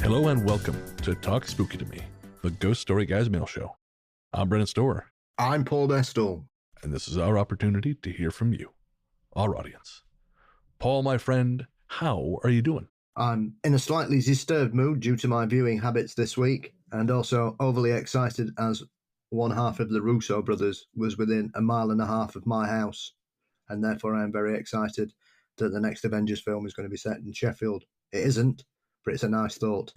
Hello and welcome to Talk Spooky to Me, the Ghost Story Guys mail show. I'm Brennan Storr. I'm Paul Bestall. And this is our opportunity to hear from you, our audience. Paul, my friend, how are you doing? I'm in a slightly disturbed mood due to my viewing habits this week, and also overly excited as one half of the Russo brothers was within 1.5 miles of my house, and therefore I'm very excited that the next Avengers film is going to be set in Sheffield. It isn't, but it's a nice thought.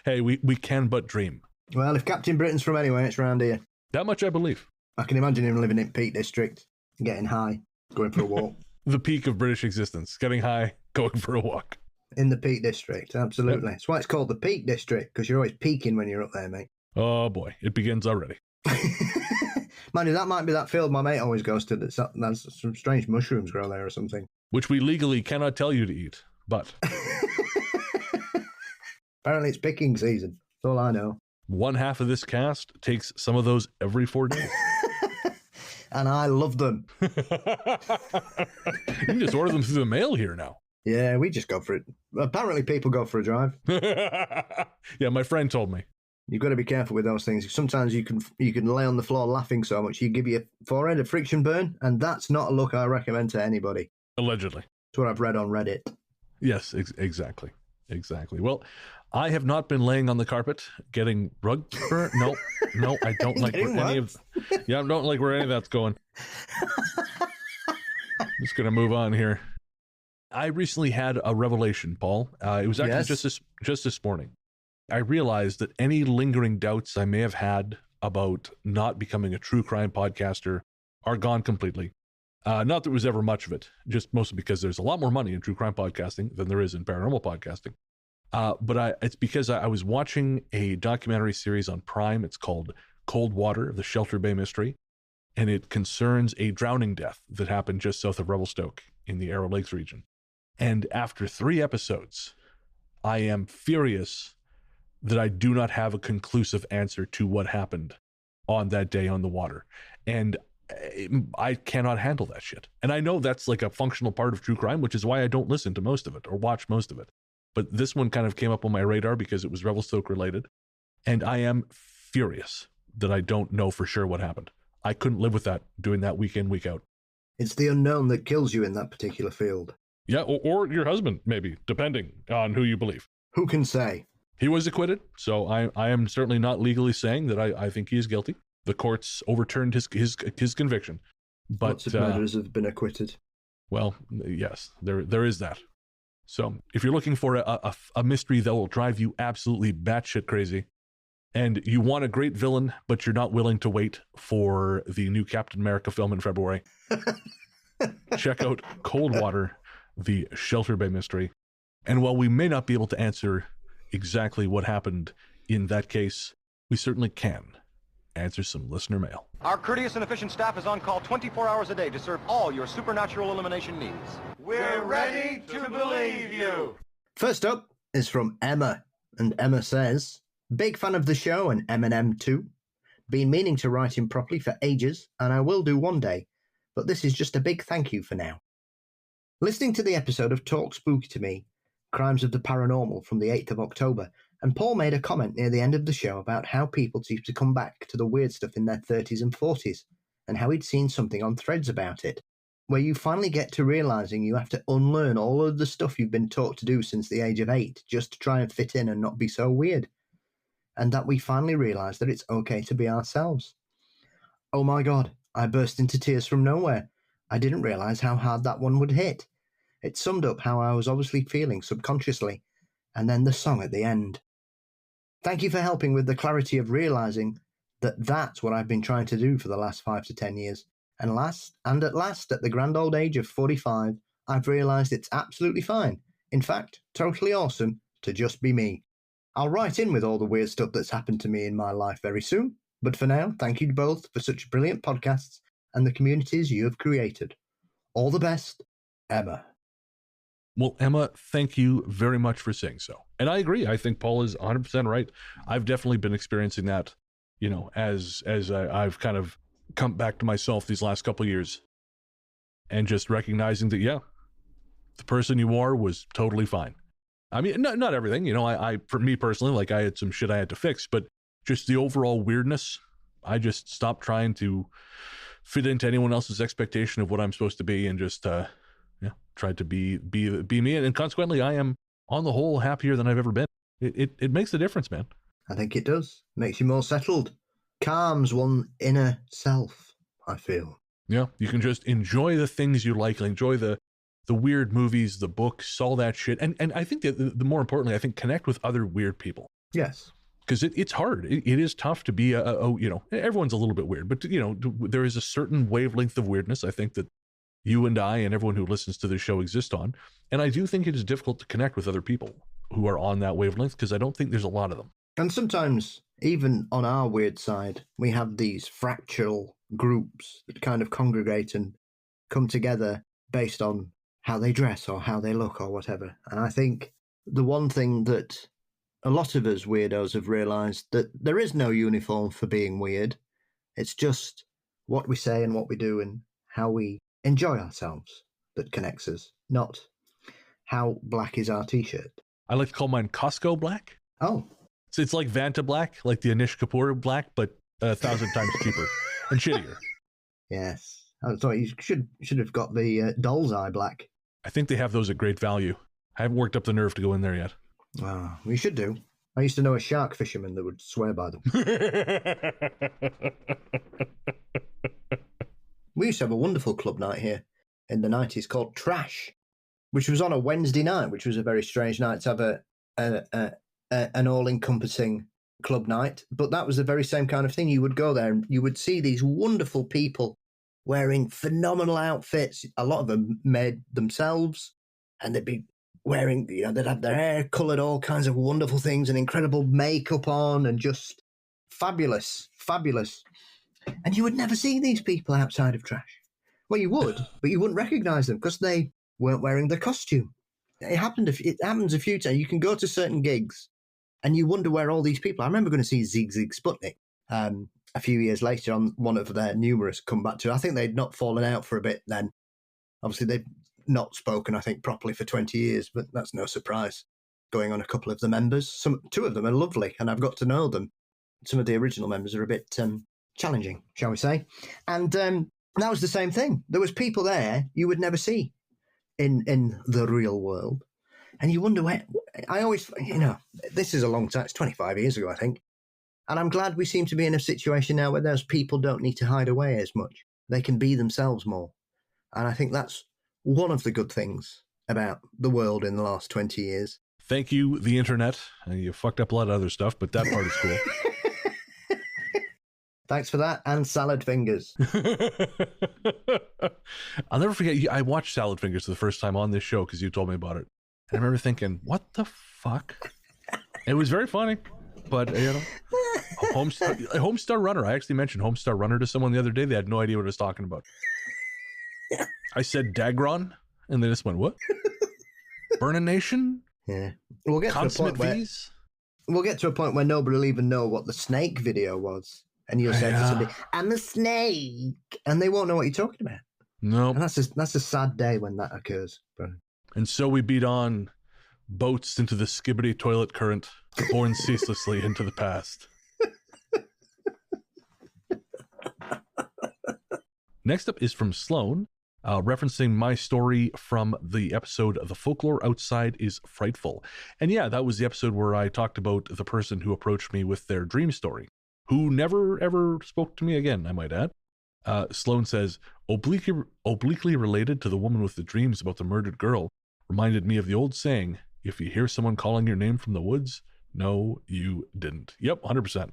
Hey, we can but dream. Well, if Captain Britain's from anywhere, it's round here. That much I believe. I can imagine him living in Peak District, getting high, going for a walk. The peak of British existence, getting high, going for a walk. In the Peak District, absolutely. Yep. That's why it's called the Peak District, because you're always peaking when you're up there, mate. Oh boy, it begins already. Mind you, that might be that field my mate always goes to. That's some strange mushrooms grow there or something. Which we legally cannot tell you to eat, but... Apparently it's picking season. That's all I know. One half of this cast takes some of those every 4 days. And I love them. You can just order them through the mail here now. Yeah, we just go for it. Apparently people go for a drive. Yeah, my friend told me. You've got to be careful with those things. Sometimes you can lay on the floor laughing so much you give your forehead a friction burn, and that's not a look I recommend to anybody. Allegedly. That's what I've read on Reddit. Yes, exactly. Well, I have not been laying on the carpet getting rug burn. No, I don't like where any of. Yeah, I don't like where any of that's going. Just gonna move on here. I recently had a revelation, Paul. It was actually just this morning. I realized that any lingering doubts I may have had about not becoming a true crime podcaster are gone completely. Not that there was ever much of it, just mostly because there's a lot more money in true crime podcasting than there is in paranormal podcasting. But it's because I was watching a documentary series on Prime. It's called Cold Water, the Shelter Bay Mystery, and it concerns a drowning death that happened just south of Revelstoke in the Arrow Lakes region. And after 3 episodes, I am furious that I do not have a conclusive answer to what happened on that day on the water. And I cannot handle that shit. And I know that's like a functional part of true crime, which is why I don't listen to most of it or watch most of it. But this one kind of came up on my radar because it was Revelstoke related. And I am furious that I don't know for sure what happened. I couldn't live with that, doing that week in, week out. It's the unknown that kills you in that particular field. Yeah, or your husband, maybe, depending on who you believe. Who can say? He was acquitted, so I am certainly not legally saying that I think he is guilty. The courts overturned his conviction. But lots of murderers have been acquitted. Well, yes, there is that. So if you're looking for a mystery that will drive you absolutely batshit crazy, and you want a great villain, but you're not willing to wait for the new Captain America film in February, check out Cold Water, the Shelter Bay Mystery. And while we may not be able to answer exactly what happened in that case, we certainly can answer some listener mail. Our courteous and efficient staff is on call 24 hours a day to serve all your supernatural elimination needs. We're ready to believe you. First up is from Emma, and Emma says, big fan of the show and Eminem too. Been meaning to write him properly for ages, and I will do one day, but this is just a big thank you for now. Listening to the episode of Talk Spooky to Me, Crimes of the Paranormal from the 8th of October, and Paul made a comment near the end of the show about how people seem to come back to the weird stuff in their 30s and 40s, and how he'd seen something on Threads about it, where you finally get to realising you have to unlearn all of the stuff you've been taught to do since the age of 8 just to try and fit in and not be so weird, and that we finally realise that it's okay to be ourselves. Oh my god, I burst into tears from nowhere. I didn't realise how hard that one would hit. It summed up how I was obviously feeling subconsciously, and then the song at the end. Thank you for helping with the clarity of realising that that's what I've been trying to do for the last 5 to 10 years. And at last, at the grand old age of 45, I've realised it's absolutely fine, in fact, totally awesome, to just be me. I'll write in with all the weird stuff that's happened to me in my life very soon, but for now, thank you both for such brilliant podcasts and the communities you have created. All the best, Emma. Well, Emma, thank you very much for saying so. And I agree. I think Paul is 100% right. I've definitely been experiencing that, you know, as I've kind of come back to myself these last couple of years, and just recognizing that, yeah, the person you are was totally fine. I mean, not everything, you know, I for me personally, like I had some shit I had to fix, but just the overall weirdness, I just stopped trying to fit into anyone else's expectation of what I'm supposed to be and just, tried to be me. And consequently, I am on the whole happier than I've ever been. It makes a difference, man. I think it does. Makes you more settled. Calms one inner self, I feel. Yeah, you can just enjoy the things you like, enjoy the weird movies, the books, all that shit. And I think that the more importantly, I think connect with other weird people. Yes. Because it's hard. It is tough to be everyone's a little bit weird, but there is a certain wavelength of weirdness, I think, that you and I and everyone who listens to this show exist on. And I do think it is difficult to connect with other people who are on that wavelength, because I don't think there's a lot of them. And sometimes, even on our weird side, we have these fractal groups that kind of congregate and come together based on how they dress or how they look or whatever. And I think the one thing that a lot of us weirdos have realised, that there is no uniform for being weird. It's just what we say and what we do and how we enjoy ourselves that connects us, not how black is our T-shirt. I like to call mine Costco black. Oh. So it's like Vanta black, like the Anish Kapoor black, but 1,000 times cheaper and shittier. Yes. I thought you should have got the doll's eye black. I think they have those at great value. I haven't worked up the nerve to go in there yet. Oh, we should do. I used to know a shark fisherman that would swear by them. We used to have a wonderful club night here in the 90s called Trash, which was on a Wednesday night, which was a very strange night to have an all-encompassing club night. But that was the very same kind of thing. You would go there and you would see these wonderful people wearing phenomenal outfits. A lot of them made themselves, and they'd be wearing, they'd have their hair coloured, all kinds of wonderful things and incredible makeup on and just fabulous. And you would never see these people outside of Trash. Well, you would, but you wouldn't recognise them because they weren't wearing the costume. It happens a few times. You can go to certain gigs and you wonder where all these people are. I remember going to see Zig Zig Sputnik a few years later on one of their numerous comeback tours. I think they'd not fallen out for a bit then. Obviously, they've not spoken, I think, properly for 20 years, but that's no surprise. Going on a couple of the members. Two of them are lovely, and I've got to know them. Some of the original members are a bit challenging, shall we say. And that was the same thing. There was people there you would never see in the real world. And you wonder where... I always... this is a long time. It's 25 years ago, I think. And I'm glad we seem to be in a situation now where those people don't need to hide away as much. They can be themselves more. And I think that's one of the good things about the world in the last 20 years. Thank you, the internet. You fucked up a lot of other stuff, but that part is cool. Thanks for that, and salad fingers. I'll never forget, I watched Salad Fingers for the first time on this show because you told me about it. I remember thinking, what the fuck? It was very funny, but, Homestar Runner. I actually mentioned Homestar Runner to someone the other day. They had no idea what I was talking about. I said Dagron, and they just went, what? Burnin' Nation? Yeah. We'll get Consummate to a point Fees? We'll get to a point where nobody will even know what the snake video was. And you'll say to somebody, I'm a snake. And they won't know what you're talking about. No. And that's a sad day when that occurs, Brennan. And so we beat on boats into the skibbity toilet current, borne ceaselessly into the past. Next up is from Sloan, referencing my story from the episode The Folklore Outside is Frightful. And yeah, that was the episode where I talked about the person who approached me with their dream story, who never ever spoke to me again, I might add. Sloan says, obliquely related to the woman with the dreams about the murdered girl, reminded me of the old saying, if you hear someone calling your name from the woods, no, you didn't. Yep, 100%.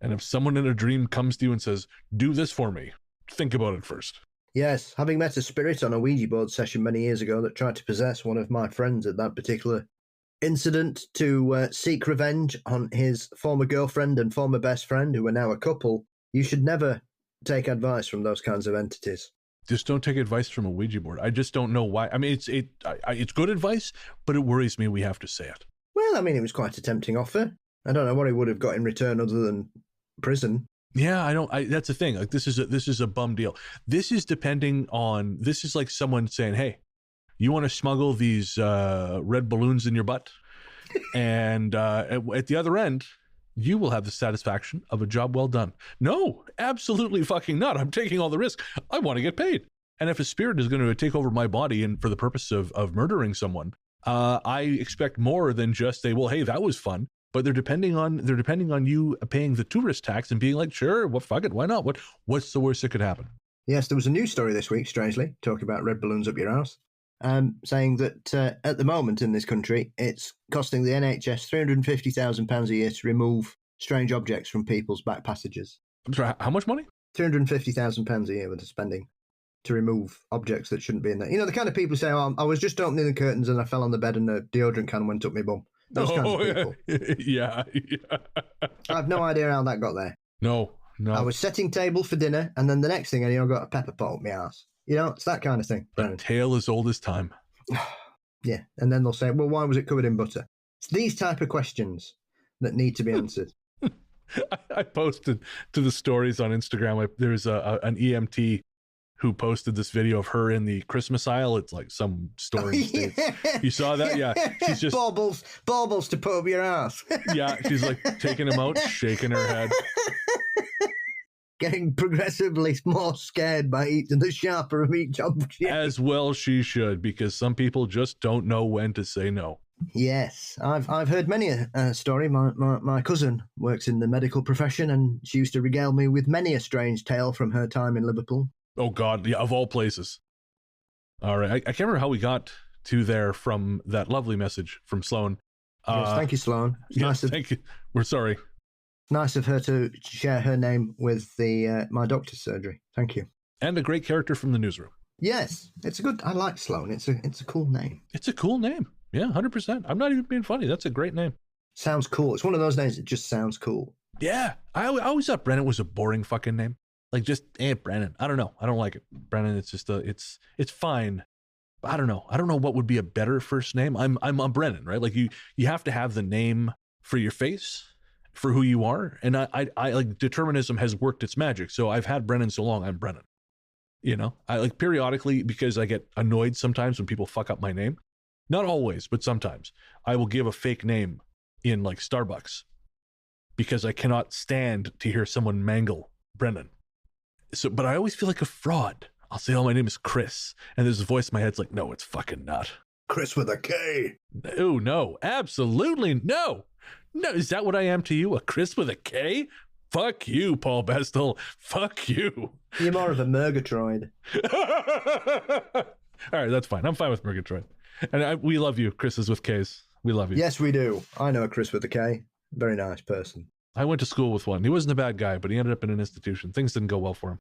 And if someone in a dream comes to you and says, do this for me, think about it first. Yes, having met a spirit on a Ouija board session many years ago that tried to possess one of my friends at that particular incident to seek revenge on his former girlfriend and former best friend, who are now a couple, you should never take advice from those kinds of entities. Just don't take advice from a Ouija board. I just don't know why. I mean, it's good advice, but it worries me we have to say it. Well, I mean, it was quite a tempting offer. I don't know what he would have got in return other than prison. Yeah, that's the thing. Like, this is a bum deal. This is like someone saying, hey, you want to smuggle these red balloons in your butt? And at the other end, you will have the satisfaction of a job well done. No, absolutely fucking not. I'm taking all the risk. I want to get paid. And if a spirit is going to take over my body and for the purpose of murdering someone, I expect more than just say, well, hey, that was fun. But they're depending on you paying the tourist tax and being like, sure, well, fuck it, why not? What's the worst that could happen? Yes, there was a news story this week, strangely, talking about red balloons up your ass, saying that at the moment in this country, it's costing the NHS £350,000 a year to remove strange objects from people's back passages. I'm sorry, how much money? £350,000 a year with the spending to remove objects that shouldn't be in there. You know, the kind of people who say, oh, I was just opening the curtains and I fell on the bed and a deodorant can went up my bum. Those kinds of people. Yeah. I have no idea how that got there. No. I was setting table for dinner, and then the next thing I knew, I got a pepper pot up my ass. You know, it's that kind of thing. A tale as old as time. Yeah, and then they'll say, well, why was it covered in butter? It's these type of questions that need to be answered. I posted to the stories on Instagram. There's an EMT who posted this video of her in the Christmas aisle. It's like some store in the States. You saw that? Yeah. She's just baubles to put up your ass. Yeah, she's like taking them out, shaking her head. Getting progressively more scared by the sharper of each object. As well she should, because some people just don't know when to say no. Yes, I've heard many a story. My cousin works in the medical profession, and she used to regale me with many a strange tale from her time in Liverpool. Oh, God, yeah, of all places. All right, I can't remember how we got to there from that lovely message from Sloan. Yes, thank you, Sloan. Thank you. We're sorry. Nice of her to share her name with my doctor's surgery. Thank you. And a great character from the newsroom. Yes, it's a good. I like Sloan. It's a cool name. It's a cool name. Yeah, 100%. I'm not even being funny. That's a great name. Sounds cool. It's one of those names that just sounds cool. Yeah, I always thought Brennan was a boring fucking name. Like just Brennan. I don't know. I don't like it. Brennan. It's just it's fine. I don't know. I don't know what would be a better first name. I'm a Brennan, right? Like you have to have the name for your face, for who you are. And I like determinism has worked its magic. So I've had Brennan so long, I'm Brennan. You know, I like periodically, because I get annoyed sometimes when people fuck up my name. Not always, but sometimes I will give a fake name in like Starbucks because I cannot stand to hear someone mangle Brennan. So, but I always feel like a fraud. I'll say, oh, my name is Chris. And there's a voice in my head's like, no, it's fucking not. Chris with a K. Oh, no, absolutely no. No, is that what I am to you? A Chris with a K? Fuck you, Paul Bestel. Fuck you. You're more of a Murgatroyd. All right, that's fine. I'm fine with Murgatroyd. And we love you, Chris's with Ks. We love you. Yes, we do. I know a Chris with a K. Very nice person. I went to school with one. He wasn't a bad guy, but he ended up in an institution. Things didn't go well for him.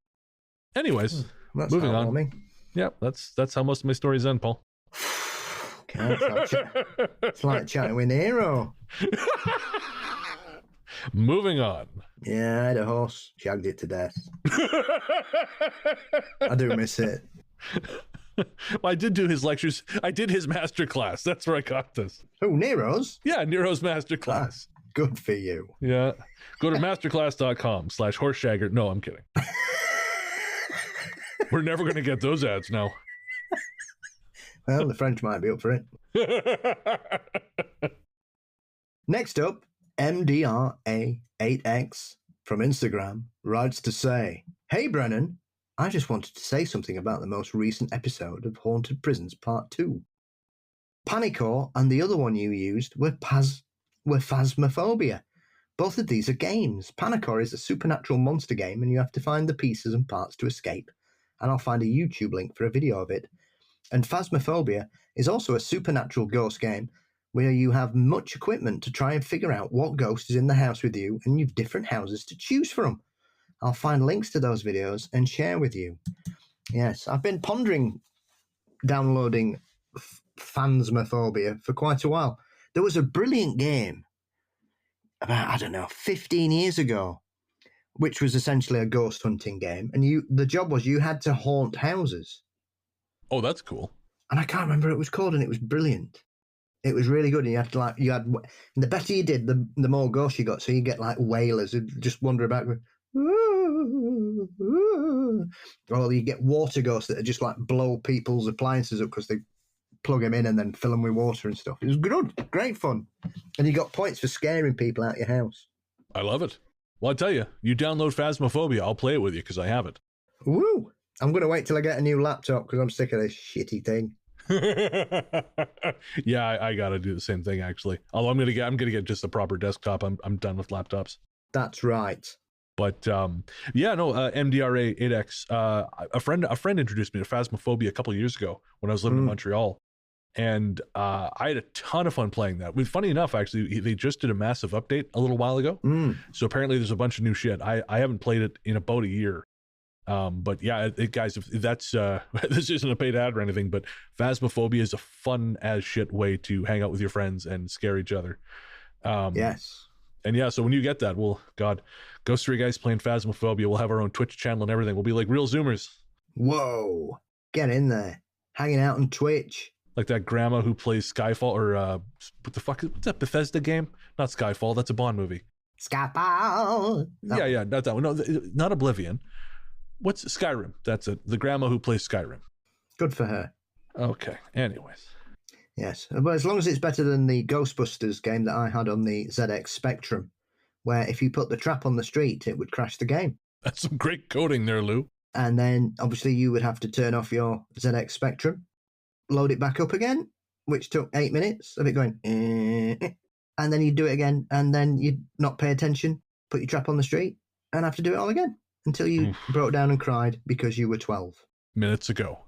Anyways, moving on. Yeah, that's how most of my stories end, Paul. Okay, it's like chatting with Nero. Moving on. Yeah, I had a horse. Shagged it to death. I do miss it. Well, I did do his lectures. I did his master class. That's where I got this. Oh, Nero's? Yeah, Nero's master class. Good for you. Yeah. Go to masterclass.com/horseshagger. No, I'm kidding. We're never going to get those ads now. Well, the French might be up for it. Next up, MDRA8X from Instagram writes to say, hey, Brennan, I just wanted to say something about the most recent episode of Haunted Prisons Part 2. Panicore and the other one you used were Phasmophobia. Both of these are games. Panicore is a supernatural monster game and you have to find the pieces and parts to escape. And I'll find a YouTube link for a video of it. And Phasmophobia is also a supernatural ghost game where you have much equipment to try and figure out what ghost is in the house with you, and you've different houses to choose from. I'll find links to those videos and share with you. Yes, I've been pondering downloading Phasmophobia for quite a while. There was a brilliant game about, 15 years ago, which was essentially a ghost hunting game. And the job was you had to haunt houses. Oh, that's cool. And I can't remember what it was called, and it was brilliant. It was really good. And and the better you did, the more ghosts you got. So you get like wailers who just wander about going, or you get water ghosts that are just like blow people's appliances up because they plug them in and then fill them with water and stuff. It was good, great fun. And you got points for scaring people out your house. I love it. Well, I tell you, you download Phasmophobia, I'll play it with you because I have it. Woo! I'm going to wait till I get a new laptop because I'm sick of this shitty thing. Yeah, I got to do the same thing actually. Although I'm gonna get just a proper desktop. I'm done with laptops. That's right. But MDRA 8X. A friend introduced me to Phasmophobia a couple of years ago when I was living in Montreal, and I had a ton of fun playing that. Funny enough, actually, they just did a massive update a little while ago. So apparently there's a bunch of new shit. I haven't played it in about a year. But yeah, guys, if that's this isn't a paid ad or anything, but Phasmophobia is a fun as shit way to hang out with your friends and scare each other. Yes. And yeah, so when you get that, Ghost 3 guys playing Phasmophobia, we'll have our own Twitch channel and everything. We'll be like real Zoomers. Whoa. Get in there. Hanging out on Twitch. Like that grandma who plays Skyfall, or what's that Bethesda game? Not Skyfall, that's a Bond movie. Skyfall. Yeah, not that one. No, not Oblivion. What's Skyrim? That's it. The grandma who plays Skyrim. Good for her. Okay. Anyways. Yes. But as long as it's better than the Ghostbusters game that I had on the ZX Spectrum, where if you put the trap on the street, it would crash the game. That's some great coding there, Lou. And then obviously you would have to turn off your ZX Spectrum, load it back up again, which took 8 minutes of it going, and then you'd do it again, and then you'd not pay attention, put your trap on the street, and have to do it all again. Until you broke down and cried because you were 12. Minutes ago.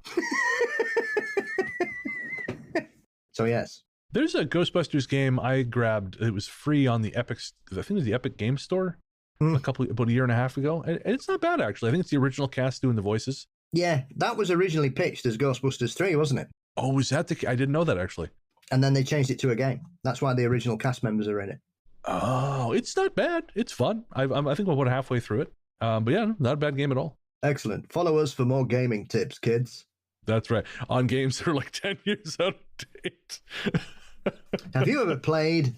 So, yes. There's a Ghostbusters game I grabbed. It was free on the Epic, I think it was the Epic Game Store about a year and a half ago. And it's not bad, actually. I think it's the original cast doing the voices. Yeah, that was originally pitched as Ghostbusters 3, wasn't it? Oh, was that I didn't know that, actually. And then they changed it to a game. That's why the original cast members are in it. Oh, it's not bad. It's fun. I think we're about halfway through it. But yeah, not a bad game at all. Excellent. Follow us for more gaming tips, kids. That's right. On games that are like 10 years out of date. Have you ever played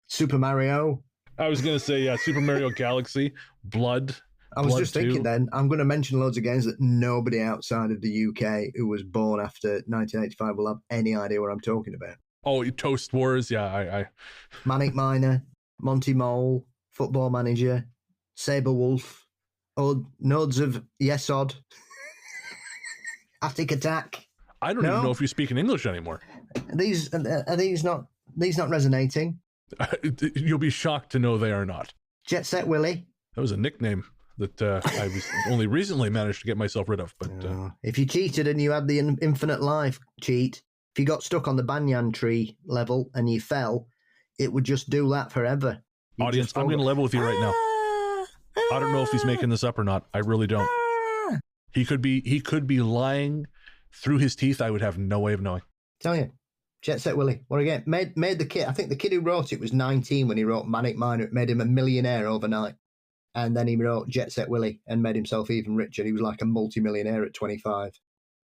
Super Mario? I was going to say, yeah, Super Mario Galaxy, Blood. I was just thinking then, I'm going to mention loads of games that nobody outside of the UK who was born after 1985 will have any idea what I'm talking about. Oh, Toast Wars. Yeah, I... Manic Miner, Monty Mole, Football Manager, Sabre Wolf, Nodes of Yesod, Attic Attack. I don't even know if you're speaking English anymore. Are these not resonating? You'll be shocked to know they are not. Jet Set Willy. That was a nickname that I was only recently managed to get myself rid of. But if you cheated and you had the infinite life cheat, if you got stuck on the banyan tree level and you fell, it would just do that forever. Audience, I'm going to level with you right now. I don't know if he's making this up or not. I really don't. He could be lying through his teeth. I would have no way of knowing. Tell you, Jet Set Willy. What again? Made the kid. I think the kid who wrote it was 19 when he wrote Manic Miner. It made him a millionaire overnight. And then he wrote Jet Set Willy and made himself even richer. He was like a multimillionaire at 25.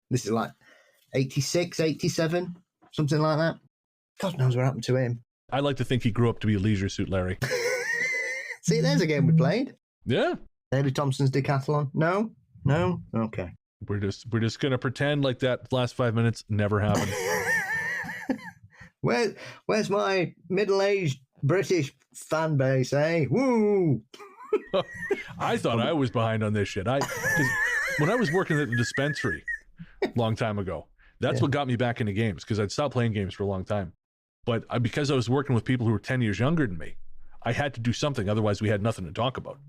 This is like 86, 87, something like that. God knows what happened to him. I like to think he grew up to be Leisure Suit Larry. See, there's a game we played. Yeah. Daley Thompson's Decathlon. No? Okay. We're just gonna pretend like that last 5 minutes never happened. Where's my middle-aged British fan base, eh? Woo! I thought I was behind on this shit. When I was working at the dispensary a long time ago, that's what got me back into games, because I'd stopped playing games for a long time. But because I was working with people who were 10 years younger than me, I had to do something. Otherwise, we had nothing to talk about.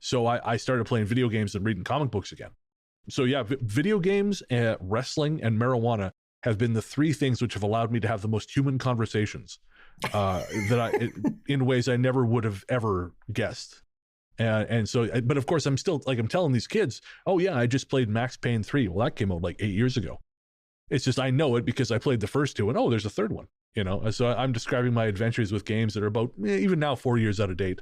So I started playing video games and reading comic books again. So yeah, video games, wrestling, and marijuana have been the three things which have allowed me to have the most human conversations in ways I never would have ever guessed. And so, but of course, I'm telling these kids, oh yeah, I just played Max Payne 3. Well, that came out like 8 years ago. It's just, I know it because I played the first two, and oh, there's a third one, you know? So I'm describing my adventures with games that are about, even now, 4 years out of date.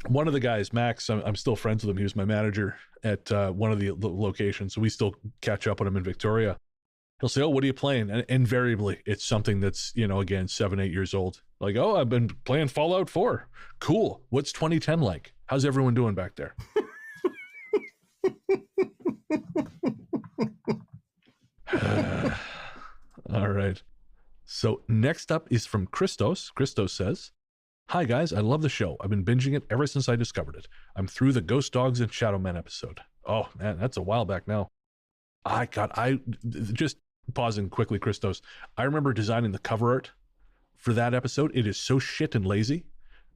One of the guys, Max, I'm still friends with him. He was my manager at one of the locations, so we still catch up with him in Victoria. He'll say, oh, what are you playing? And invariably, it's something that's, again, 7, 8 years old. Like, oh, I've been playing Fallout 4. Cool. What's 2010 like? How's everyone doing back there? right. So next up is from Christos. Christos says, "Hi guys, I love the show. I've been binging it ever since I discovered it. I'm through the Ghost Dogs and Shadow Men episode." Oh man, that's a while back now. I just pausing quickly, Christos. I remember designing the cover art for that episode. It is so shit and lazy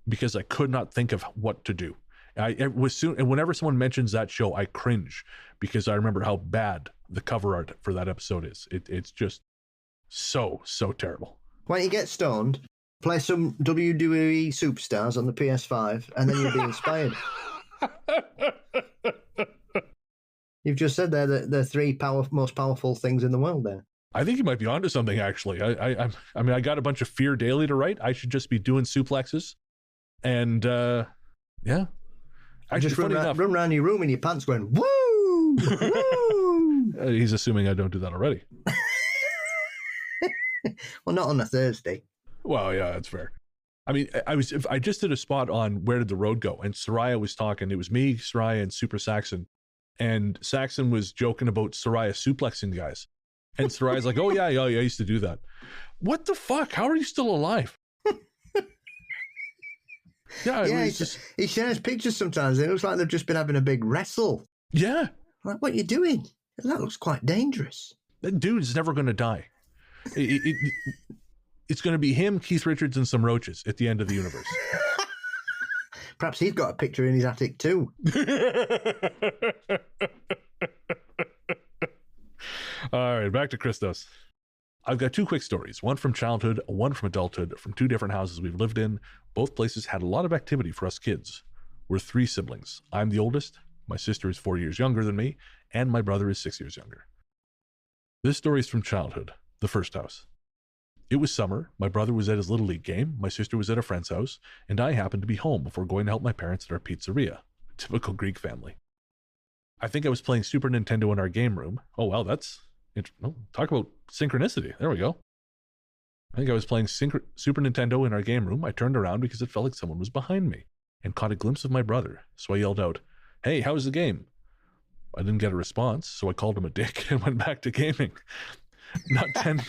because I could not think of what to do. And whenever someone mentions that show, I cringe because I remember how bad the cover art for that episode is. It's just so terrible. Why don't you get stoned, play some WWE Superstars on the PS5, and then you'll be inspired. You've just said there that the three most powerful things in the world there. I think you might be onto something, actually. I mean, I got a bunch of Fear Daily to write. I should just be doing suplexes. And, yeah. Actually, just run around your room in your pants going, woo! Woo! He's assuming I don't do that already. Well, not on a Thursday. Well, yeah, that's fair. I mean, I just did a spot on Where Did the Road Go? And Soraya was talking. It was me, Soraya, and Super Saxon. And Saxon was joking about Soraya suplexing guys. And Soraya's like, oh, yeah, I used to do that. What the fuck? How are you still alive? Yeah, he shares pictures sometimes. And it looks like they've just been having a big wrestle. Yeah. Like, what are you doing? That looks quite dangerous. That dude's never going to die. It's going to be him, Keith Richards, and some roaches at the end of the universe. Perhaps he's got a picture in his attic too. All right, back to Christos. I've got two quick stories, one from childhood, one from adulthood, from two different houses we've lived in. Both places had a lot of activity for us kids. We're three siblings. I'm the oldest, my sister is 4 years younger than me, and my brother is 6 years younger. This story is from childhood, the first house. It was summer, my brother was at his Little League game, my sister was at a friend's house, and I happened to be home before going to help my parents at our pizzeria. Typical Greek family. I think I was playing Super Nintendo in our game room. Oh, well, talk about synchronicity. There we go. I think I was playing Super Nintendo in our game room. I turned around because it felt like someone was behind me and caught a glimpse of my brother. So I yelled out, "Hey, how was the game?" I didn't get a response, so I called him a dick and went back to gaming. Not 10.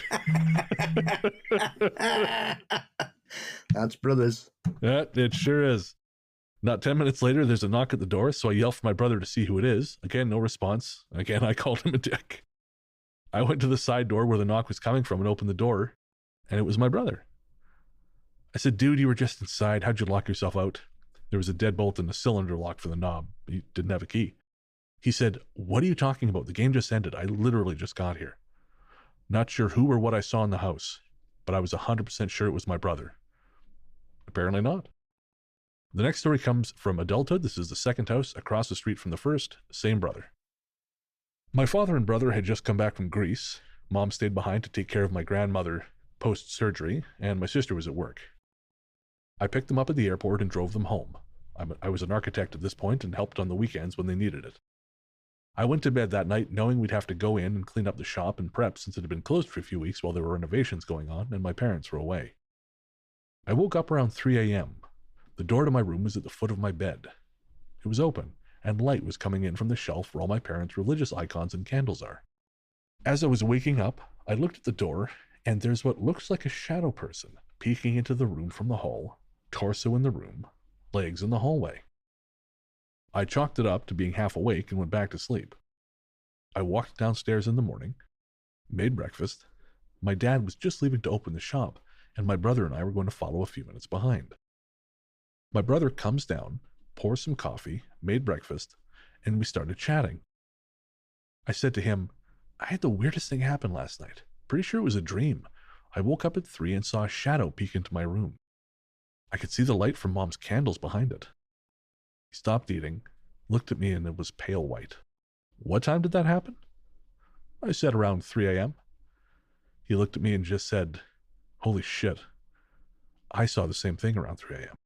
That's brothers. Yeah, it sure is. Not 10 minutes later, there's a knock at the door, so I yell for my brother to see who it is. Again, no response. Again, I called him a dick. I went to the side door where the knock was coming from and opened the door, and it was my brother. I said, "Dude, you were just inside. How'd you lock yourself out?" There was a deadbolt and a cylinder lock for the knob. He didn't have a key. He said, "What are you talking about? The game just ended. I literally just got here." Not sure who or what I saw in the house, but I was 100% sure it was my brother. Apparently not. The next story comes from adulthood. This is the second house across the street from the first, same brother. My father and brother had just come back from Greece. Mom stayed behind to take care of my grandmother post-surgery, and my sister was at work. I picked them up at the airport and drove them home. I was an architect at this point and helped on the weekends when they needed it. I went to bed that night knowing we'd have to go in and clean up the shop and prep since it had been closed for a few weeks while there were renovations going on and my parents were away. I woke up around 3 a.m. The door to my room was at the foot of my bed. It was open, and light was coming in from the shelf where all my parents' religious icons and candles are. As I was waking up, I looked at the door, and there's what looks like a shadow person peeking into the room from the hall, torso in the room, legs in the hallway. I chalked it up to being half awake and went back to sleep. I walked downstairs in the morning, made breakfast. My dad was just leaving to open the shop, and my brother and I were going to follow a few minutes behind. My brother comes down, pours some coffee, made breakfast, and we started chatting. I said to him, "I had the weirdest thing happen last night. Pretty sure it was a dream. I woke up at 3 and saw a shadow peek into my room. I could see the light from Mom's candles behind it." He stopped eating, looked at me, and it was pale white. "What time did that happen?" I said around 3 a.m. He looked at me and just said, "Holy shit. I saw the same thing around 3 a.m.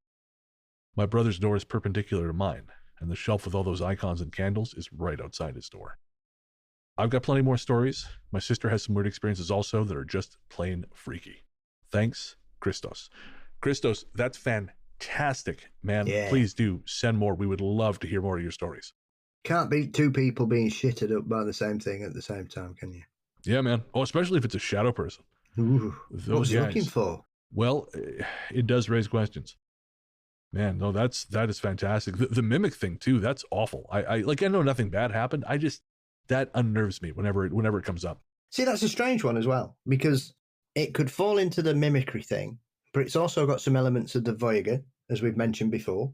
My brother's door is perpendicular to mine, and the shelf with all those icons and candles is right outside his door. I've got plenty more stories. My sister has some weird experiences also that are just plain freaky. Thanks, Christos. Christos, that's fantastic, man. Yeah. Please do send more. We would love to hear more of your stories. Can't beat two people being shitted up by the same thing at the same time, can you? Yeah, man. Oh, especially if it's a shadow person. Ooh, what was he looking for? Well, it does raise questions. Man, no, that is fantastic. The mimic thing too, that's awful. I know nothing bad happened. That unnerves me whenever it comes up. See, that's a strange one as well, because it could fall into the mimicry thing, but it's also got some elements of the Voyager, as we've mentioned before,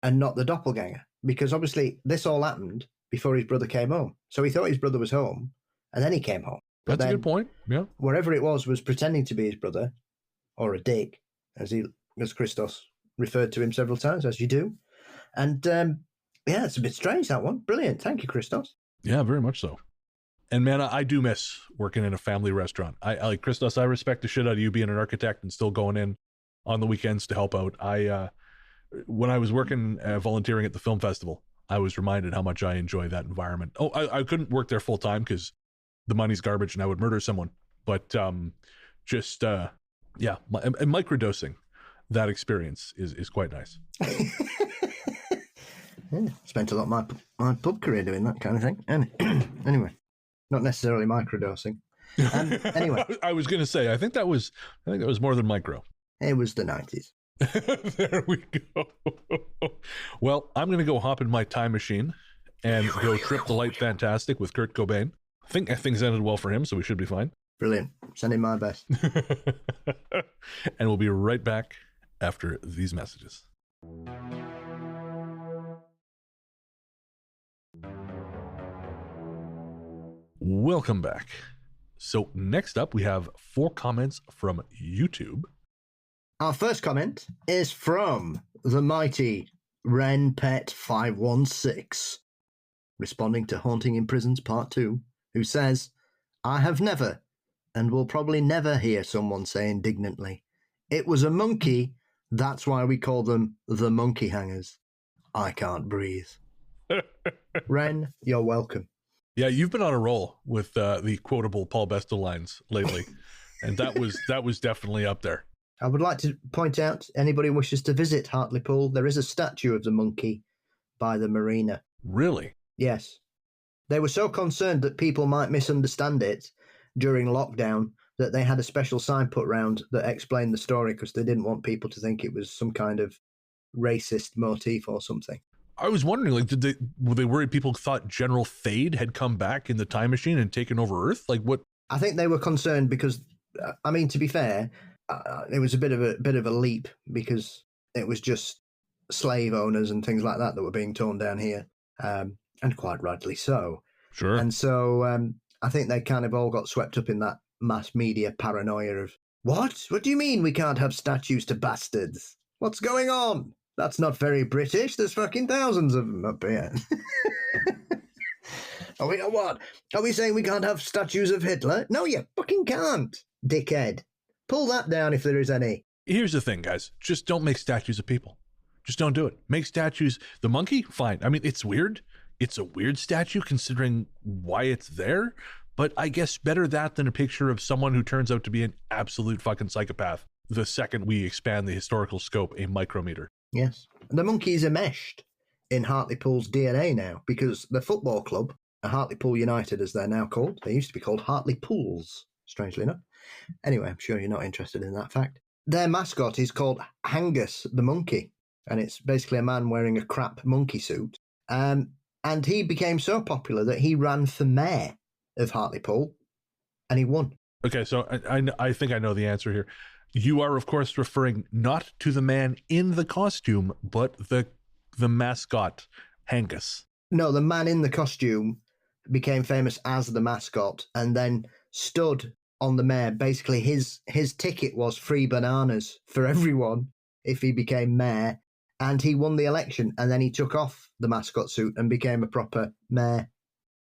and not the doppelganger, because obviously this all happened before his brother came home. So he thought his brother was home, and then he came home. But that's a good point. Yeah. Wherever it was pretending to be his brother, or a dick, as Christos referred to him several times, as you do. And yeah, it's a bit strange, that one. Brilliant. Thank you, Christos. Yeah, very much so. And man, I do miss working in a family restaurant. I like Christos. I respect the shit out of you being an architect and still going in on the weekends to help out. When I was working volunteering at the film festival, I was reminded how much I enjoy that environment. Oh, I couldn't work there full time because the money's garbage and I would murder someone. But microdosing that experience is quite nice. Yeah, spent a lot of my pub career doing that kind of thing. Anyway, not necessarily microdosing. Anyway, I was going to say, I think that was more than micro. It was the 90s. There we go. Well, I'm going to go hop in my time machine and go trip the light fantastic with Kurt Cobain. I think things ended well for him, so we should be fine. Brilliant. Sending my best. And we'll be right back after these messages. Welcome back. So next up, we have 4 comments from YouTube. Our first comment is from the mighty RenPet516, responding to Haunting in Prisons Part 2, who says, I have never, and will probably never hear someone say indignantly, it was a monkey, that's why we call them the monkey hangers. I can't breathe. Ren, you're welcome. Yeah, you've been on a roll with the quotable Paul Bestel lines lately, and that was definitely up there. I would like to point out, anybody wishes to visit Hartlepool, there is a statue of the monkey by the marina. Really? Yes. They were so concerned that people might misunderstand it during lockdown that they had a special sign put round that explained the story because they didn't want people to think it was some kind of racist motif or something. I was wondering, like, were they worried people thought General Thade had come back in the time machine and taken over Earth? Like, what? I think they were concerned because, I mean, to be fair, it was a bit of a leap because it was just slave owners and things like that were being torn down here, and quite rightly so. Sure. And so I think they kind of all got swept up in that mass media paranoia of, what? What do you mean we can't have statues to bastards? What's going on? That's not very British. There's fucking thousands of them up here. What? Are we saying we can't have statues of Hitler? No, you fucking can't, dickhead. Pull that down if there is any. Here's the thing, guys. Just don't make statues of people. Just don't do it. Make statues. The monkey? Fine. I mean, it's weird. It's a weird statue considering why it's there. But I guess better that than a picture of someone who turns out to be an absolute fucking psychopath the second we expand the historical scope a micrometer. Yes. The monkeys are meshed in Hartlepool's DNA now because the football club, Hartlepool United as they're now called, they used to be called Hartlepools, strangely enough. Anyway, I'm sure you're not interested in that fact. Their mascot is called Hangus the monkey, and it's basically a man wearing a crap monkey suit. And he became so popular that he ran for mayor of Hartlepool, and he won. Okay, so I think I know the answer here. You are, of course, referring not to the man in the costume, but the mascot, Hangus. No, the man in the costume became famous as the mascot and then stood on the mayor. Basically, his ticket was free bananas for everyone if he became mayor, and he won the election, and then he took off the mascot suit and became a proper mayor.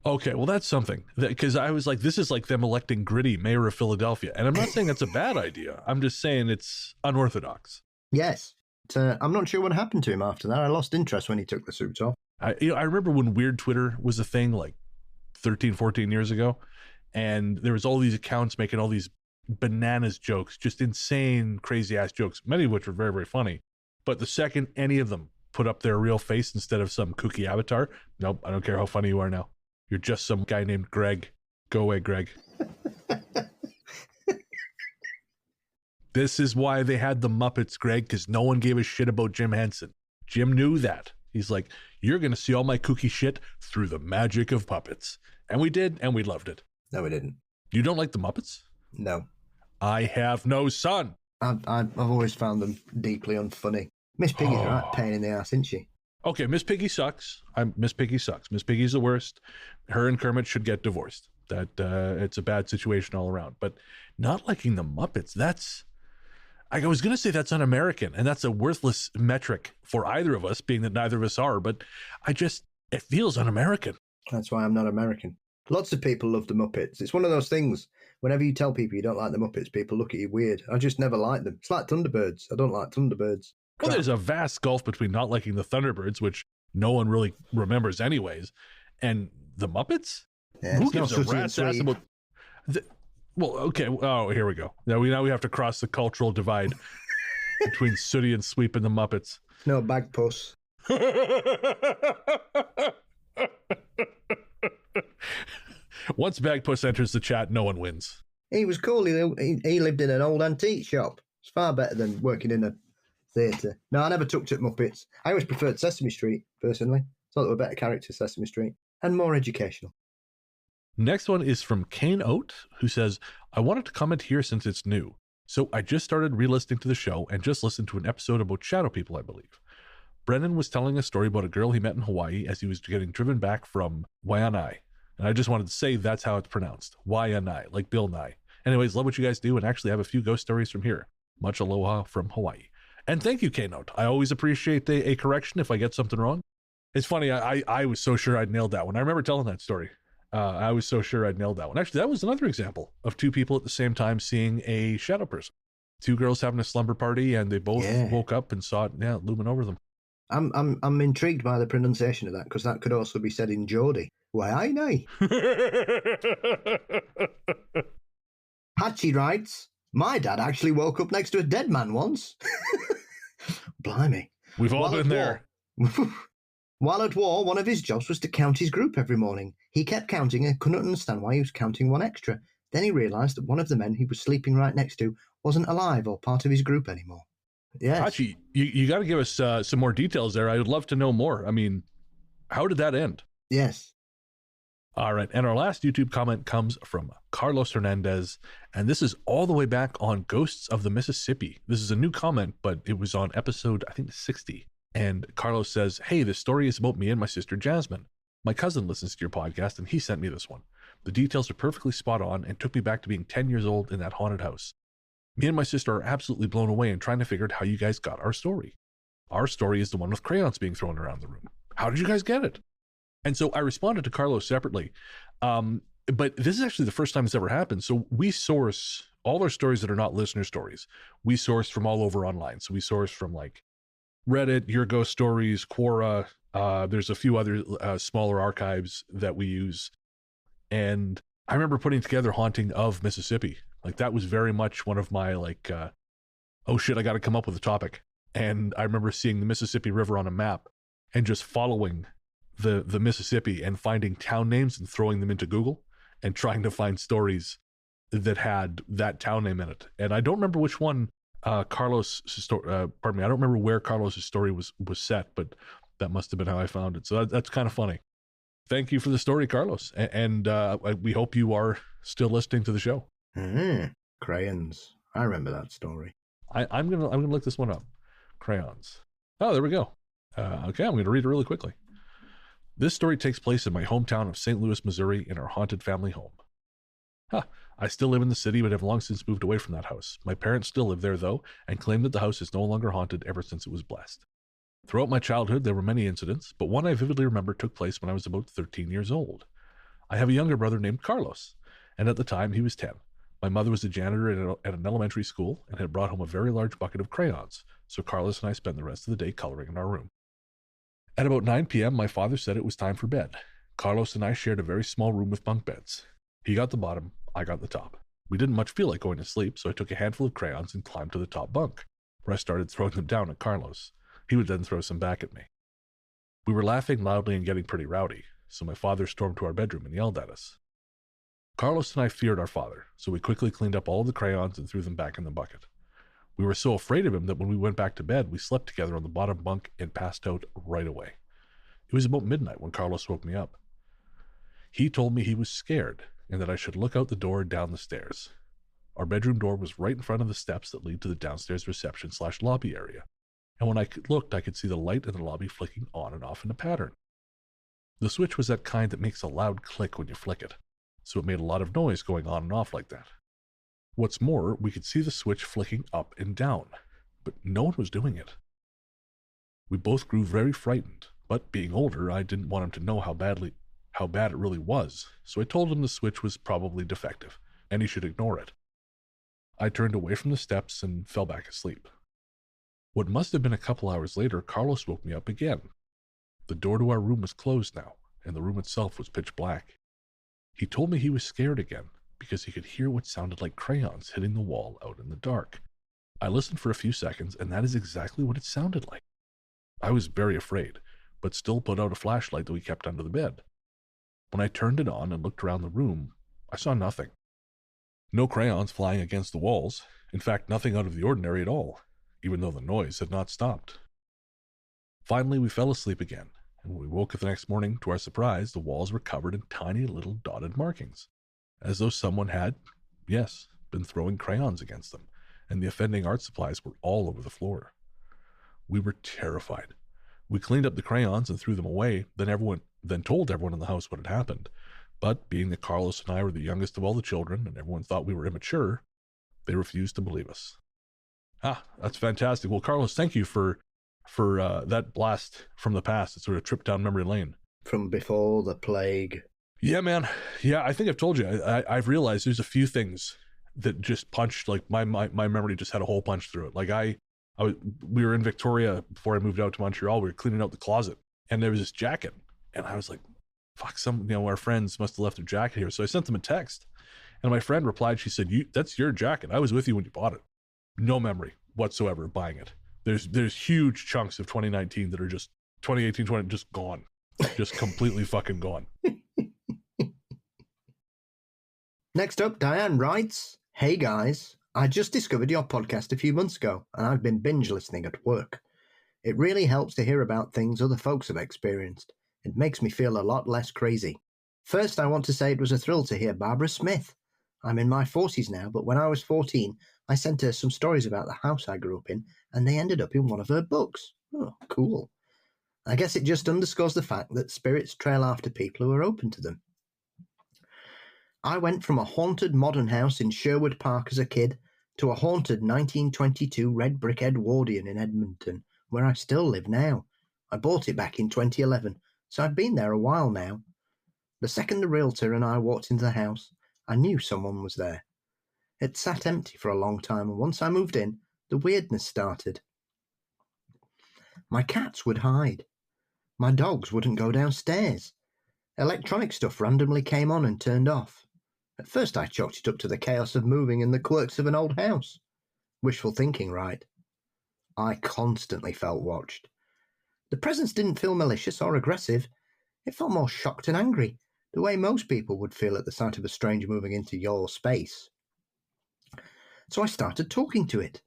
Okay, well, that's something, because I was like, this is like them electing Gritty mayor of Philadelphia. And I'm not saying that's a bad idea. I'm just saying it's unorthodox. Yes. I'm not sure what happened to him after that. I lost interest when he took the suit off. I remember when Weird Twitter was a thing like 13, 14 years ago. And there was all these accounts making all these bananas jokes, just insane, crazy ass jokes, many of which were very, very funny. But the second any of them put up their real face instead of some kooky avatar, nope, I don't care how funny you are now. You're just some guy named Greg. Go away, Greg. This is why they had the Muppets, Greg, because no one gave a shit about Jim Henson. Jim knew that. He's like, you're going to see all my kooky shit through the magic of puppets. And we did, and we loved it. No, we didn't. You don't like the Muppets? No. I have no son. I've always found them deeply unfunny. Miss Piggy's a right pain in the ass, isn't she? Okay, Miss Piggy sucks. Miss Piggy sucks. Miss Piggy's the worst. Her and Kermit should get divorced. That it's a bad situation all around. But not liking the Muppets, that's... I was going to say that's un-American, and that's a worthless metric for either of us, being that neither of us are, but it feels un-American. That's why I'm not American. Lots of people love the Muppets. It's one of those things, whenever you tell people you don't like the Muppets, people look at you weird. I just never liked them. It's like Thunderbirds. I don't like Thunderbirds. Well, there's a vast gulf between not liking the Thunderbirds, which no one really remembers anyways, and the Muppets? Yeah, who gives a rat's ass about... Well, okay. Oh, here we go. Now we have to cross the cultural divide between Sooty and Sweep and the Muppets. No, Bagpuss. Once Bagpuss enters the chat, no one wins. He was cool. He lived in an old antique shop. It's far better than working in a theatre. No, I never took to Muppets. I always preferred Sesame Street, personally. Thought they were better characters, Sesame Street, and more educational. Next one is from Kane Oat, who says, I wanted to comment here since it's new. So I just started re-listening to the show and just listened to an episode about shadow people, I believe. Brennan was telling a story about a girl he met in Hawaii as he was getting driven back from Waianae. And I just wanted to say that's how it's pronounced. Waianae, like Bill Nye. Anyways, love what you guys do and actually have a few ghost stories from here. Much aloha from Hawaii. And thank you, Kane Oat. I always appreciate a correction if I get something wrong. It's funny, I was so sure I'd nailed that one. I remember telling that story. I was so sure I'd nailed that one. Actually, that was another example of two people at the same time seeing a shadow person. Two girls having a slumber party, and they both woke up and saw it, looming over them. I'm intrigued by the pronunciation of that, because that could also be said in Geordie. Why, nay. Hatchie writes, my dad actually woke up next to a dead man once. Blimey. We've all been there. While at war, one of his jobs was to count his group every morning. He kept counting and couldn't understand why he was counting one extra. Then he realised that one of the men he was sleeping right next to wasn't alive or part of his group anymore. Yes. Hachi, you got to give us some more details there. I would love to know more. I mean, how did that end? Yes. All right. And our last YouTube comment comes from Carlos Hernandez. And this is all the way back on Ghosts of the Mississippi. This is a new comment, but it was on episode, I think, 60. And Carlos says, hey, this story is about me and my sister Jasmine. My cousin listens to your podcast and he sent me this one. The details are perfectly spot on and took me back to being 10 years old in that haunted house. Me and my sister are absolutely blown away and trying to figure out how you guys got our story. Our story is the one with crayons being thrown around the room. How did you guys get it? And so I responded to Carlos separately. But this is actually the first time it's ever happened. So we source all our stories that are not listener stories. We source from all over online. So we source from like Reddit, Your Ghost Stories, Quora. There's a few other smaller archives that we use. And I remember putting together Haunting of Mississippi. Like that was very much one of my like, oh shit, I got to come up with a topic. And I remember seeing the Mississippi River on a map and just following the Mississippi and finding town names and throwing them into Google and trying to find stories that had that town name in it. And I don't remember which one I don't remember where Carlos's story was set, but that must have been how I found it. So that's kind of funny. Thank you for the story, Carlos. And we hope you are still listening to the show. Crayons. I remember that story. I'm gonna look this one up. Crayons. Oh, there we go. Okay, I'm gonna read it really quickly. This story takes place in my hometown of St. Louis, Missouri, in our haunted family home. I still live in the city, but have long since moved away from that house. My parents still live there, though, and claim that the house is no longer haunted ever since it was blessed. Throughout my childhood, there were many incidents, but one I vividly remember took place when I was about 13 years old. I have a younger brother named Carlos, and at the time he was 10. My mother was a janitor at an elementary school and had brought home a very large bucket of crayons, so Carlos and I spent the rest of the day coloring in our room. At about 9 p.m., my father said it was time for bed. Carlos and I shared a very small room with bunk beds. He got the bottom, I got the top. We didn't much feel like going to sleep, so I took a handful of crayons and climbed to the top bunk, where I started throwing them down at Carlos. He would then throw some back at me. We were laughing loudly and getting pretty rowdy, so my father stormed to our bedroom and yelled at us. Carlos and I feared our father, so we quickly cleaned up all of the crayons and threw them back in the bucket. We were so afraid of him that when we went back to bed, we slept together on the bottom bunk and passed out right away. It was about midnight when Carlos woke me up. He told me he was scared and that I should look out the door down the stairs. Our bedroom door was right in front of the steps that lead to the downstairs reception/lobby area. And when I looked, I could see the light in the lobby flicking on and off in a pattern. The switch was that kind that makes a loud click when you flick it, so it made a lot of noise going on and off like that. What's more, we could see the switch flicking up and down, but no one was doing it. We both grew very frightened, but being older, I didn't want him to know how bad it really was, so I told him the switch was probably defective, and he should ignore it. I turned away from the steps and fell back asleep. What must have been a couple hours later, Carlos woke me up again. The door to our room was closed now, and the room itself was pitch black. He told me he was scared again, because he could hear what sounded like crayons hitting the wall out in the dark. I listened for a few seconds, and that is exactly what it sounded like. I was very afraid, but still put out a flashlight that we kept under the bed. When I turned it on and looked around the room, I saw nothing. No crayons flying against the walls, in fact nothing out of the ordinary at all, even though the noise had not stopped. Finally, we fell asleep again, and when we woke up the next morning, to our surprise, the walls were covered in tiny little dotted markings, as though someone had, yes, been throwing crayons against them, and the offending art supplies were all over the floor. We were terrified. We cleaned up the crayons and threw them away, then told everyone in the house what had happened. But being that Carlos and I were the youngest of all the children, and everyone thought we were immature, they refused to believe us. That's fantastic. Well, Carlos, thank you for that blast from the past. It's sort of a trip down memory lane. From before the plague. Yeah, man. Yeah, I think I've told you. I've realized there's a few things that just punched, like my memory just had a hole punch through it. Like we were in Victoria before I moved out to Montreal. We were cleaning out the closet, and there was this jacket, and I was like, fuck, our friends must have left their jacket here. So I sent them a text, and my friend replied. She said, that's your jacket. I was with you when you bought it. No memory whatsoever of buying it. There's huge chunks of 2019 that are just 2018, just gone. Just completely fucking gone. Next up, Diane writes, "Hey guys, I just discovered your podcast a few months ago, and I've been binge listening at work. It really helps to hear about things other folks have experienced. It makes me feel a lot less crazy. First, I want to say it was a thrill to hear Barbara Smith. I'm in my 40s now, but when I was 14, I sent her some stories about the house I grew up in, and they ended up in one of her books. Oh, cool. I guess it just underscores the fact that spirits trail after people who are open to them. I went from a haunted modern house in Sherwood Park as a kid to a haunted 1922 red brick Edwardian in Edmonton, where I still live now. I bought it back in 2011, so I've been there a while now. The second the realtor and I walked into the house, I knew someone was there. It sat empty for a long time, and once I moved in, the weirdness started. My cats would hide. My dogs wouldn't go downstairs. Electronic stuff randomly came on and turned off. At first I chalked it up to the chaos of moving and the quirks of an old house. Wishful thinking, right? I constantly felt watched. The presence didn't feel malicious or aggressive. It felt more shocked and angry, the way most people would feel at the sight of a stranger moving into your space. So I started talking to it.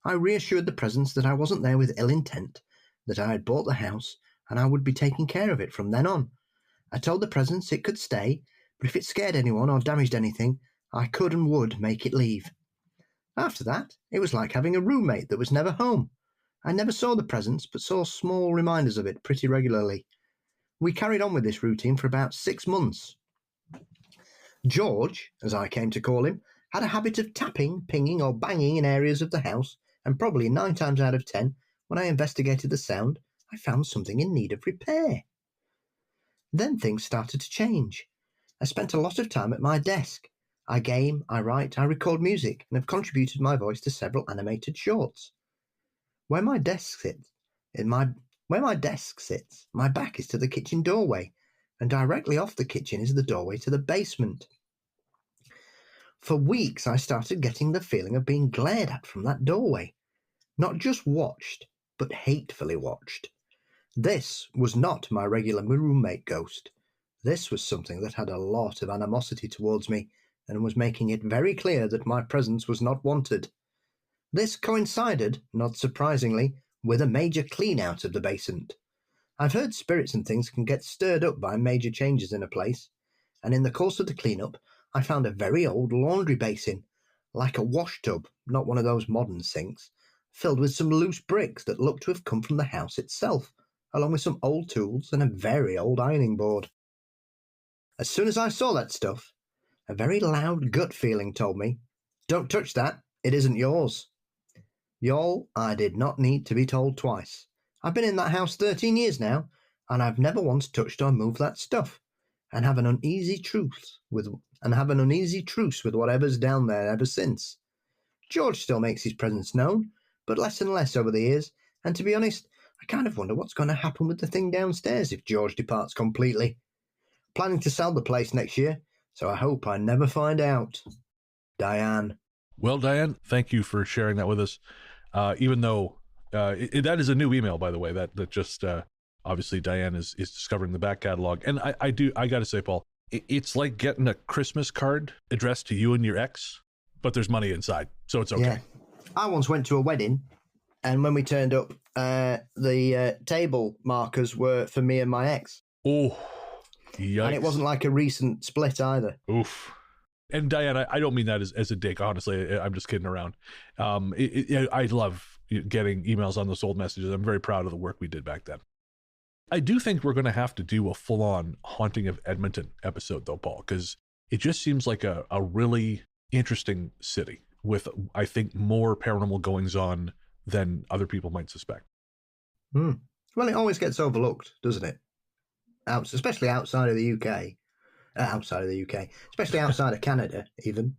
I reassured the presence that I wasn't there with ill intent, that I had bought the house and I would be taking care of it from then on. I told the presence it could stay, but if it scared anyone or damaged anything, I could and would make it leave. After that, it was like having a roommate that was never home. I never saw the presence, but saw small reminders of it pretty regularly. We carried on with this routine for about 6 months. George, as I came to call him, had a habit of tapping, pinging, or banging in areas of the house, and probably 9 times out of 10, when I investigated the sound, I found something in need of repair. Then things started to change. I spent a lot of time at my desk. I game, I write, I record music, and have contributed my voice to several animated shorts. Where my desk sits, my back is to the kitchen doorway, and directly off the kitchen is the doorway to the basement. For weeks I started getting the feeling of being glared at from that doorway. Not just watched, but hatefully watched. This was not my regular roommate ghost. This was something that had a lot of animosity towards me and was making it very clear that my presence was not wanted. This coincided, not surprisingly, with a major clean-out of the basement. I've heard spirits and things can get stirred up by major changes in a place, and in the course of the clean-up, I found a very old laundry basin, like a wash tub, not one of those modern sinks, filled with some loose bricks that looked to have come from the house itself, along with some old tools and a very old ironing board. As soon as I saw that stuff, a very loud gut feeling told me, "Don't touch that, it isn't yours." Y'all, I did not need to be told twice. I've been in that house 13 years now, and I've never once touched or moved that stuff, and have an uneasy truce with whatever's down there ever since. George still makes his presence known, but less and less over the years, and to be honest, I kind of wonder what's going to happen with the thing downstairs if George departs completely. Planning to sell the place next year, so I hope I never find out. Diane. Well, Diane, thank you for sharing that with us. Even though that is a new email, by the way, that just obviously Diane is discovering the back catalog. And I got to say, Paul, it's like getting a Christmas card addressed to you and your ex, but there's money inside, so it's okay. Yeah. I once went to a wedding, and when we turned up, the table markers were for me and my ex. Oh, yikes. And it wasn't like a recent split either. Oof. And Diane, I don't mean that as a dig. Honestly, I'm just kidding around. I love getting emails on those old messages. I'm very proud of the work we did back then. I do think we're going to have to do a full-on Haunting of Edmonton episode, though, Paul, because it just seems like a really interesting city with, I think, more paranormal goings-on than other people might suspect. Well, it always gets overlooked, doesn't it? Especially outside of the UK. Especially outside of Canada, even.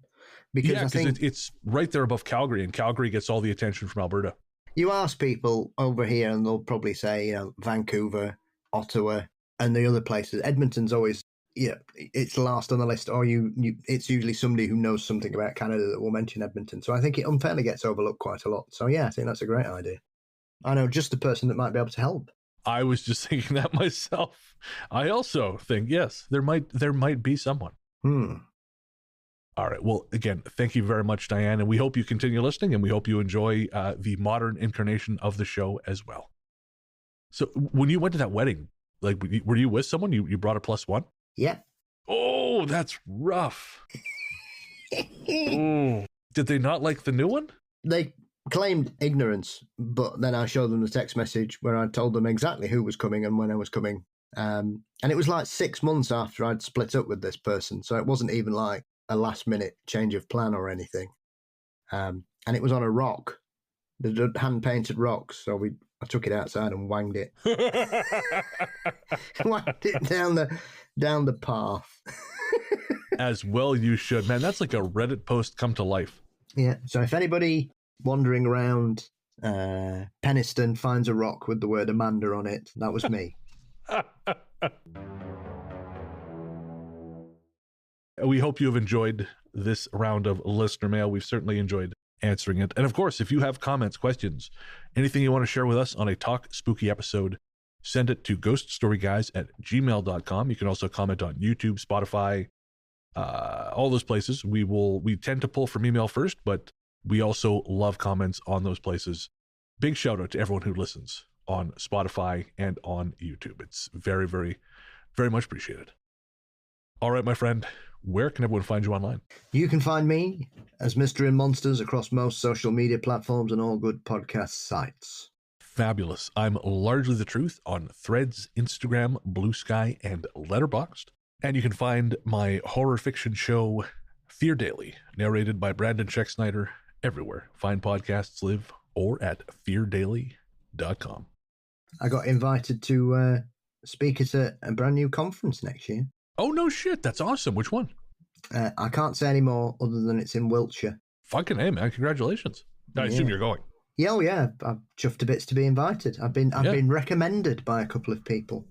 Because I think it's right there above Calgary, and Calgary gets all the attention from Alberta. You ask people over here, and they'll probably say, Vancouver, Ottawa, and the other places. Edmonton's always, it's last on the list, or it's usually somebody who knows something about Canada that will mention Edmonton. So I think it unfairly gets overlooked quite a lot. So yeah, I think that's a great idea. I know just the person that might be able to help. I was just thinking that myself. I also think, yes, there might be someone. All right. Well, again, thank you very much, Diane. And we hope you continue listening, and we hope you enjoy the modern incarnation of the show as well. So when you went to that wedding, like, were you with someone? You brought a +1? Yeah. Oh, that's rough. Oh. Did they not like the new one? They claimed ignorance, but then I showed them the text message where I told them exactly who was coming and when I was coming. And it was like 6 months after I'd split up with this person. So it wasn't even like a last minute change of plan or anything. And it was on a rock, the hand painted rocks. So I took it outside and wanged it. Wanged it down the path. As well you should. Man, that's like a Reddit post come to life. Yeah. So if anybody wandering around Penistone finds a rock with the word Amanda on it, that was me. We hope you have enjoyed this round of listener mail. We've certainly enjoyed answering it. And of course, if you have comments, questions, anything you want to share with us on a Talk Spooky episode, send it to ghoststoryguys@gmail.com. You can also comment on YouTube, Spotify, all those places. We tend to pull from email first, but we also love comments on those places. Big shout out to everyone who listens on Spotify and on YouTube. It's very, very, very much appreciated. All right, my friend, where can everyone find you online? You can find me as Mystery and Monsters across most social media platforms and all good podcast sites. Fabulous. I'm Largely the Truth on Threads, Instagram, Blue Sky, and Letterboxd. And you can find my horror fiction show, Fear Daily, narrated by Brandon Scheck-Snyder, everywhere fine podcasts live, or at feardaily.com. I got invited to speak at a brand new conference next year. Oh, no shit. That's awesome. Which one? I can't say any more other than it's in Wiltshire. Fucking A, man. Congratulations. I assume you're going. Yeah, oh yeah. I'm chuffed to bits to be invited. I've been recommended by a couple of people.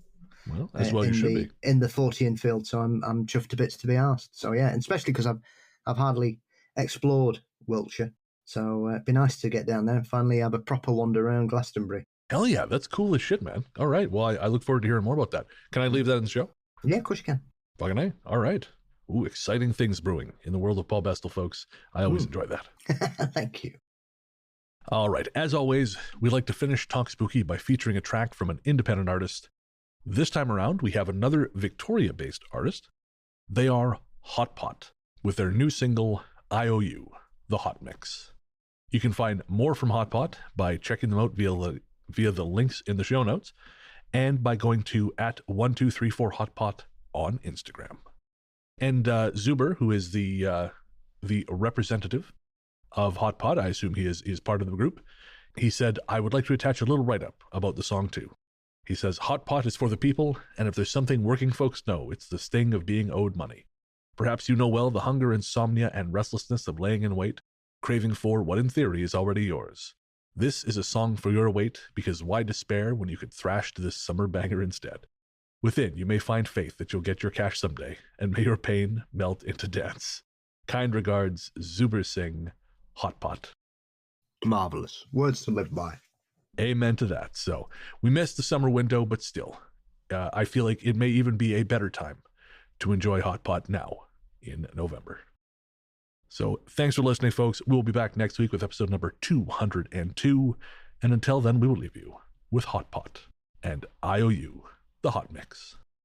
Well, as well you should be. In the Fortean field, so I'm chuffed to bits to be asked. So yeah, and especially because I've hardly explored Wiltshire. So it'd be nice to get down there and finally have a proper wander around Glastonbury. Hell yeah, that's cool as shit, man. All right, well, I look forward to hearing more about that. Can I leave that in the show? Yeah, of course you can. Fucking A. All right. Ooh, exciting things brewing in the world of Paul Bestel, folks. I always enjoy that. Thank you. All right. As always, we like to finish Talk Spooky by featuring a track from an independent artist. This time around, we have another Victoria-based artist. They are Hot Pot, with their new single, IOU, The Hot Mix. You can find more from Hot Pot by checking them out via the links in the show notes, and by going to @1234hotpot on Instagram. And Zuber, who is the representative of Hot Pot, I assume he is part of the group, he said, I would like to attach a little write-up about the song too. He says, Hot Pot is for the people, and if there's something working folks know, it's the sting of being owed money. Perhaps you know well the hunger, insomnia, and restlessness of laying in wait, craving for what in theory is already yours. This is a song for your wait, because why despair when you could thrash to this summer banger instead? Within, you may find faith that you'll get your cash someday, and may your pain melt into dance. Kind regards, Zuber Singh, Hot Pot. Marvelous. Words to live by. Amen to that. So, we missed the summer window, but still, I feel like it may even be a better time to enjoy Hot Pot now in November. So, thanks for listening, folks. We'll be back next week with episode number 202. And until then, we will leave you with Hot Pot and IOU, the Hot Mix.